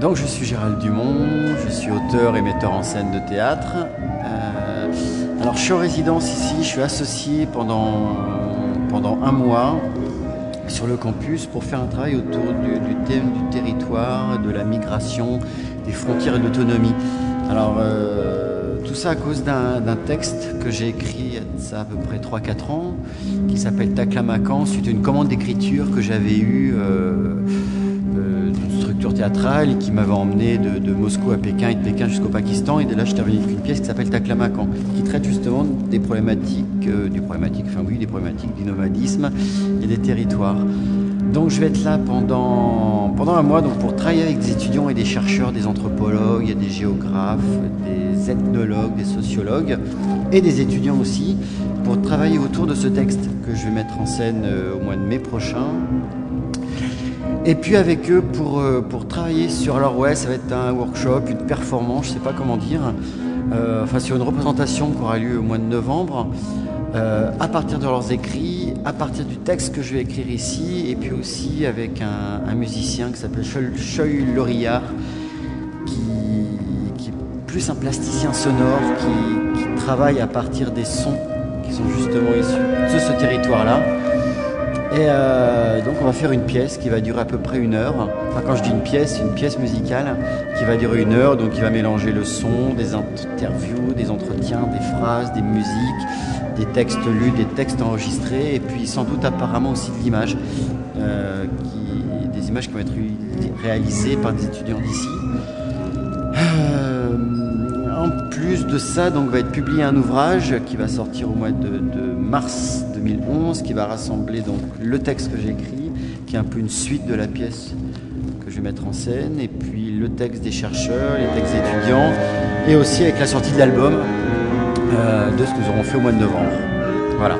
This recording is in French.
Donc je suis Gérald Dumont, je suis auteur et metteur en scène de théâtre. Alors je suis en résidence ici, je suis associé pendant un mois sur le campus pour faire un travail autour du thème du territoire, de la migration, des frontières et de l'autonomie. Alors tout ça à cause d'un texte que j'ai écrit il y a ça à peu près 3-4 ans, qui s'appelle Taklamakan, suite à une commande d'écriture que j'avais eue d'une structure théâtrale et qui m'avait emmené de Moscou à Pékin et de Pékin jusqu'au Pakistan. Et de là, je suis revenu avec une pièce qui s'appelle Taklamakan, qui traite justement des problématiques, du nomadisme et des territoires. Donc je vais être là pendant un mois pour travailler avec des étudiants et des chercheurs, des anthropologues, des géographes, des ethnologues, des sociologues et des étudiants aussi, pour travailler autour de ce texte que je vais mettre en scène au mois de mai prochain. Et puis avec eux pour travailler sur, alors ouais, ça va être un workshop, une performance, je sais pas comment dire, sur une représentation qui aura lieu au mois de novembre, à partir de leurs écrits, à partir du texte que je vais écrire ici, et puis aussi avec un musicien qui s'appelle Choy Lorillard, qui est plus un plasticien sonore, qui travaille à partir des sons qui sont justement issus de ce territoire-là. Et donc on va faire une pièce qui va durer à peu près 1 heure. Enfin, quand je dis une pièce musicale qui va durer 1 heure, donc il va mélanger le son, des interviews, des entretiens, des phrases, des musiques, des textes lus, des textes enregistrés, et puis sans doute apparemment aussi de l'image, des images qui vont être réalisées par des étudiants d'ici. En plus de ça, donc va être publié un ouvrage qui va sortir au mois de mars 2011, qui va rassembler donc le texte que j'ai écrit, qui est un peu une suite de la pièce que je vais mettre en scène, et puis le texte des chercheurs, les textes étudiants, et aussi avec la sortie de l'album de ce que nous aurons fait au mois de novembre. Voilà.